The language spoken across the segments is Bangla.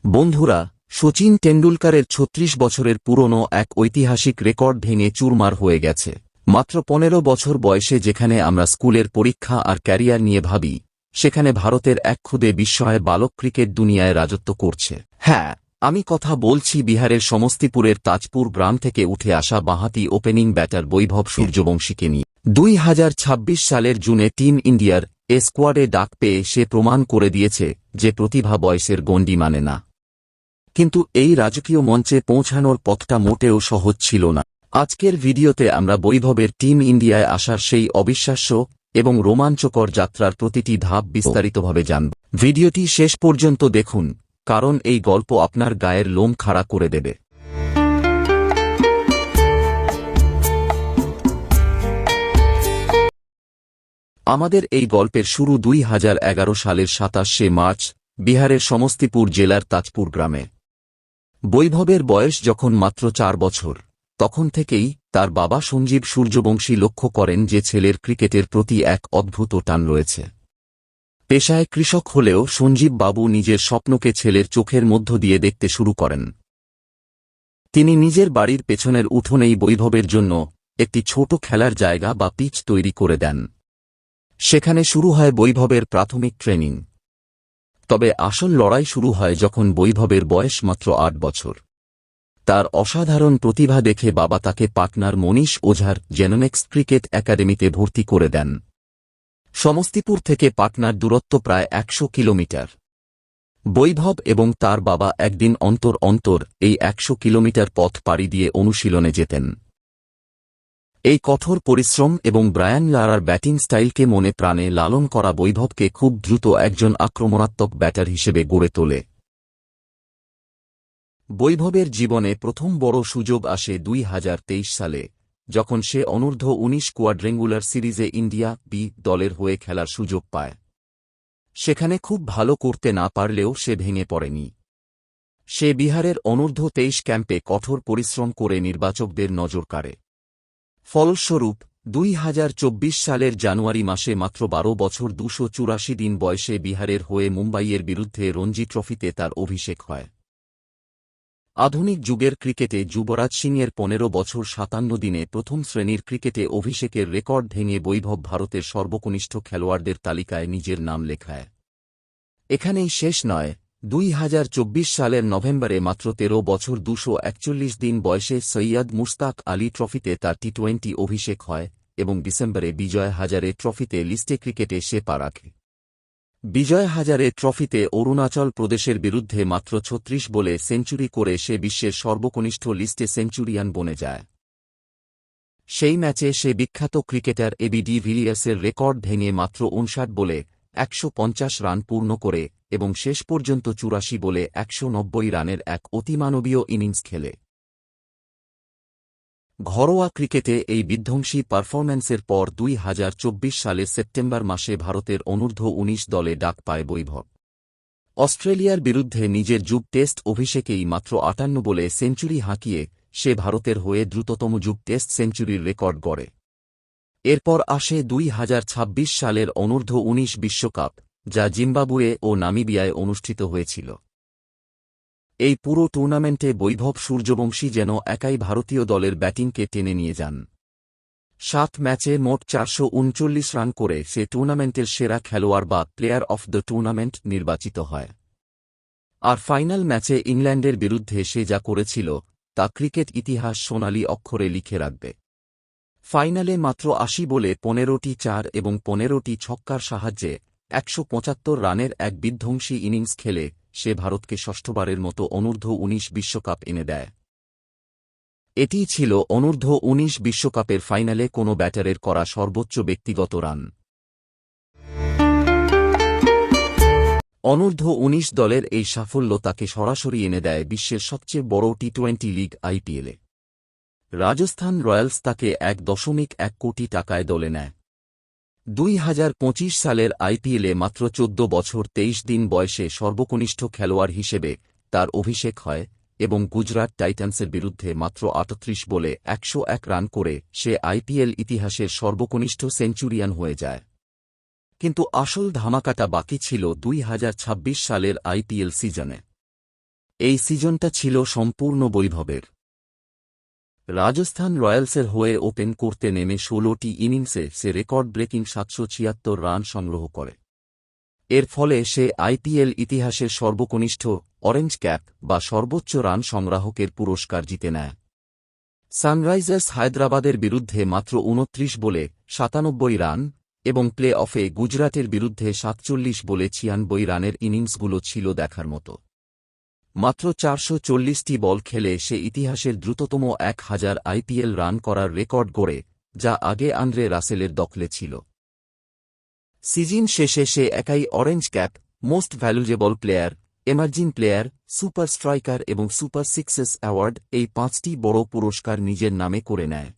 বন্ধুরা, শচীন টেন্ডুলকারের ৩৬ বছরের পুরনো এক ঐতিহাসিক রেকর্ড ভেঙে চুরমার হয়ে গেছে। মাত্র ১৫ বছর বয়সে যেখানে আমরা স্কুলের পরীক্ষা আর ক্যারিয়ার নিয়ে ভাবি, সেখানে ভারতের এক ক্ষুদে বিস্ময়ের বালক ক্রিকেট দুনিয়ায় রাজত্ব করছে। হ্যাঁ, আমি কথা বলছি বিহারের সমস্তিপুরের তাজপুর গ্রাম থেকে উঠে আসা বাঁহাতি ওপেনিং ব্যাটার বৈভব সূর্যবংশীকে নিয়ে ২০২৬ সালের জুনে টিম ইন্ডিয়ার স্কোয়াডে ডাক পেয়ে সে প্রমাণ করে দিয়েছে যে প্রতিভা বয়সের গণ্ডি মানে না। কিন্তু এই রাজকীয় মঞ্চে পৌঁছানোর পথটা মোটেও সহজ ছিল না। আজকের ভিডিওতে আমরা বৈভবের টিম ইন্ডিয়ায় আসার সেই অবিশ্বাস্য এবং রোমাঞ্চকর যাত্রার প্রতিটি ধাপ বিস্তারিতভাবে জানব। ভিডিওটি শেষ পর্যন্ত দেখুন, কারণ এই গল্প আপনার গায়ের লোম খাড়া করে দেবে। আমাদের এই গল্পের শুরু ২০১১ সালের ২৭শে মার্চ বিহারের সমস্তিপুর জেলার তাজপুর গ্রামে। বৈভবের বয়স যখন মাত্র ৪ বছর, তখন থেকেই তার বাবা সঞ্জীব সূর্যবংশী লক্ষ্য করেন যে ছেলের ক্রিকেটের প্রতি এক অদ্ভুত টান রয়েছে। পেশায় কৃষক হলেও সঞ্জীব বাবু নিজের স্বপ্নকে ছেলের চোখের মধ্য দিয়ে দেখতে শুরু করেন। তিনি নিজের বাড়ির পেছনের উঠোনেই বৈভবের জন্য একটি ছোট খেলার জায়গা বা পিচ তৈরি করে দেন। সেখানে শুরু হয় বৈভবের প্রাথমিক ট্রেনিং। তবে আসল লড়াই শুরু হয় যখন বৈভবের বয়স মাত্র ৮ বছর। তার অসাধারণ প্রতিভা দেখে বাবা তাকে পাটনার মনীষ ওঝার জেনোনেক্স ক্রিকেট একাডেমিতে ভর্তি করে দেন। সমস্তিপুর থেকে পাটনার দূরত্ব প্রায় ১০০ কিলোমিটার। বৈভব এবং তার বাবা একদিন অন্তর অন্তর এই ১০০ কিলোমিটার পথ পাড়ি দিয়ে অনুশীলনে যেতেন। এই কঠোর পরিশ্রম এবং ব্রায়ান লারার ব্যাটিং স্টাইলকে মনে প্রাণে লালন করা বৈভবকে খুব দ্রুত একজন আক্রমণাত্মক ব্যাটার হিসেবে গড়ে তোলে। বৈভবের জীবনে প্রথম বড় সুযোগ আসে ২০২৩ সালে, যখন সে অনূর্ধ্ব-১৯ কোয়াড্রেঙ্গুলার সিরিজে ইন্ডিয়া বি দলের হয়ে খেলার সুযোগ পায়। সেখানে খুব ভালো করতে না পারলেও সে ভেঙে পড়েনি। সে বিহারের অনূর্ধ্ব-২৩ ক্যাম্পে কঠোর পরিশ্রম করে নির্বাচকদের নজর কাড়ে। ফলস্বরূপ ২০২৪ সালের জানুয়ারি মাসে মাত্র ১২ বছর ২৮৪ দিন বয়সে বিহারের হয়ে মুম্বাইয়ের বিরুদ্ধে রঞ্জি ট্রফিতে তার অভিষেক হয়। আধুনিক যুগের ক্রিকেটে যুবরাজ সিংয়ের ১৫ বছর ৫৭ দিনে প্রথম শ্রেণীর ক্রিকেটে অভিষেকের রেকর্ড ভেঙে বৈভব ভারতের সর্বকনিষ্ঠ খেলোয়াড়দের তালিকায় নিজের নাম লেখায়। এখানেই শেষ নয়, ২০২৪ সালের নভেম্বরে মাত্র ১৩ বছর ২৪১ দিন বয়সে সৈয়দ মুশতাক আলী ট্রফিতে তার টি-২০ অভিষেক হয় এবং ডিসেম্বরে বিজয় হাজারে ট্রফিতে লিস্টে ক্রিকেটে সে পা রাখে। বিজয় হাজারে ট্রফিতে অরুণাচল প্রদেশের বিরুদ্ধে মাত্র ৩৬ বলে সেঞ্চুরি করে সে বিশ্বের সর্বকনিষ্ঠ লিস্টে সেঞ্চুরিয়ান বনে যায়। সেই ম্যাচে সে বিখ্যাত ক্রিকেটার এবি ডি ভিলিয়ার্সের রেকর্ড ভেঙে মাত্র ৫৯ বলে ১৫০ রান পূর্ণ করে এবং শেষ পর্যন্ত ৮৪ বলে ১৯০ রানের এক অতিমানবীয় ইনিংস খেলে। ঘরোয়া ক্রিকেটে এই বিধ্বংসী পারফরম্যান্সের পর ২০২৪ সালের সেপ্টেম্বর মাসে ভারতের অনূর্ধ্ব-১৯ দলে ডাক পায় বৈভব। অস্ট্রেলিয়ার বিরুদ্ধে নিজের যুব টেস্ট অভিষেকেই মাত্র ৫৮ বলে সেঞ্চুরি হাঁকিয়ে সে ভারতের হয়ে দ্রুততম যুব টেস্ট সেঞ্চুরির রেকর্ড গড়ে। এরপর আসে ২০২৬ সালের অনূর্ধ্ব-১৯ বিশ্বকাপ, যা জিম্বাবুয়ে ও নামিবিয়ায় অনুষ্ঠিত হয়েছিল। এই পুরো টুর্নামেন্টে বৈভব সূর্যবংশী যেন একাই ভারতীয় দলের ব্যাটিংকে টেনে নিয়ে যান। ৭ ম্যাচে মোট ৪৩৯ রান করে সে টুর্নামেন্টের সেরা খেলোয়াড় বা প্লেয়ার অফ দ্য টুর্নামেন্ট নির্বাচিত হয়। আর ফাইনাল ম্যাচে ইংল্যান্ডের বিরুদ্ধে সে যা করেছিল তা ক্রিকেট ইতিহাস সোনালী অক্ষরে লিখে রাখবে। ফাইনালে মাত্র ৮০ বলে ১৫টি চার এবং ১৫টি ছক্কার সাহায্যে ১৭৫ রানের এক বিধ্বংসী ইনিংস খেলে সে ভারতকে ষষ্ঠবারের মতো অনূর্ধ্ব-১৯ বিশ্বকাপ এনে দেয়। এটিই ছিল অনূর্ধ্ব-১৯ বিশ্বকাপের ফাইনালে কোনো ব্যাটারের করা সর্বোচ্চ ব্যক্তিগত রান। অনূর্ধ্ব-১৯ দলের এই সাফল্য তাকে সরাসরি এনে দেয় বিশ্বের সবচেয়ে বড় টি-২০ লিগ আইপিএলে। রাজস্থান রয়্যালস তাকে ১.১ কোটি টাকায় দলে নেয়। ২০২৫ সালের আইপিএলে মাত্র ১৪ বছর ২৩ দিন বয়সে সর্বকনিষ্ঠ খেলোয়াড় হিসেবে তার অভিষেক হয় এবং গুজরাট টাইটান্সের বিরুদ্ধে মাত্র ৩৮ বলে ১০১ রান করে সে আইপিএল ইতিহাসের সর্বকনিষ্ঠ সেঞ্চুরিয়ান হয়ে যায়। কিন্তু আসল ধামাকাটা বাকি ছিল ২০২৬ সালের আইপিএল সিজনে। এই সিজনটা ছিল সম্পূর্ণ বৈভবের। রাজস্থান রয়্যালসের হয়ে ওপেন করতে নেমে ১৬টি ইনিংসে সে রেকর্ড ব্রেকিং ৭৭৬ রান সংগ্রহ করে। এর ফলে সে আইপিএল ইতিহাসের সর্বকনিষ্ঠ অরেঞ্জ ক্যাপ বা সর্বোচ্চ রান সংগ্রাহকের পুরস্কার জিতে নেয়। সানরাইজার্স হায়দ্রাবাদের বিরুদ্ধে মাত্র ২৯ বলে ৯৭ রান এবং প্লে অফে গুজরাটের বিরুদ্ধে ৪৭ বলে ৯৬ রানের ইনিংসগুলো ছিল দেখার মতো। মাত্র ৪৪০টি বল খেলে সে ইতিহাসের দ্রুততম ১,০০০ আইপিএল রান করার রেকর্ড গড়ে, যা আগে আন্দ্রে রাসেলের দখলে ছিল। সিজন শেষে সে একাই orange cap, most valuable player, emerging player, super striker এবং সুপার সিক্সেস অ্যাওয়ার্ড এই ৫টি বড় পুরস্কার নিজের নামে করে নেয়।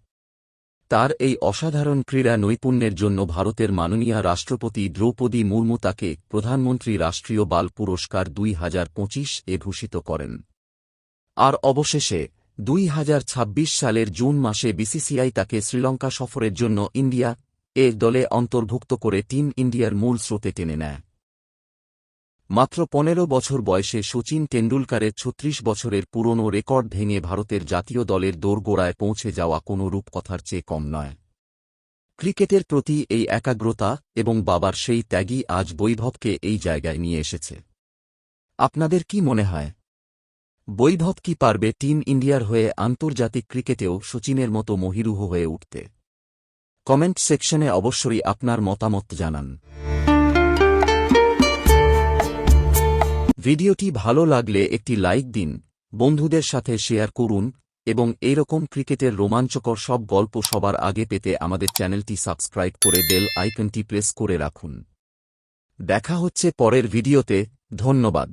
তার এই অসাধারণ ক্রীড়া নৈপুণ্যের জন্য ভারতের মাননীয় রাষ্ট্রপতি দ্রৌপদী মুর্মু তাকে প্রধানমন্ত্রী রাষ্ট্রীয় বাল পুরস্কার ২০২৫-এ ভূষিত করেন। আর অবশেষে ২০২৬ সালের জুন মাসে বিসিসিআই তাকে শ্রীলঙ্কা সফরের জন্য ইন্ডিয়া এ দলে অন্তর্ভুক্ত করে টিম ইন্ডিয়ার মূল স্রোতে টেনে নেয়। মাত্র ১৫ বছর বয়সে শচীন টেন্ডুলকারের ৩৬ বছরের পুরনো রেকর্ড ভেঙে ভারতের জাতীয় দলের দোরগোড়ায় পৌঁছে যাওয়া কোনো রূপকথার চেয়ে কম নয়। ক্রিকেটের প্রতি এই একাগ্রতা এবং বাবার সেই ত্যাগই আজ বৈভবকে এই জায়গায় নিয়ে এসেছে। আপনাদের কি মনে হয়, বৈভব কি পারবে টিম ইন্ডিয়ার হয়ে আন্তর্জাতিক ক্রিকেটেও শচীনের মতো মহিরুহ হয়ে উঠতে? কমেন্ট সেকশনে অবশ্যই আপনার মতামত জানান। ভিডিওটি ভালো লাগলে একটি লাইক দিন, বন্ধুদের সাথে শেয়ার করুন এবং এইরকম ক্রিকেটের রোমাঞ্চকর সব গল্প সবার আগে পেতে আমাদের চ্যানেলটি সাবস্ক্রাইব করে বেল আইকনটি প্রেস করে রাখুন। দেখা হচ্ছে পরের ভিডিওতে। ধন্যবাদ।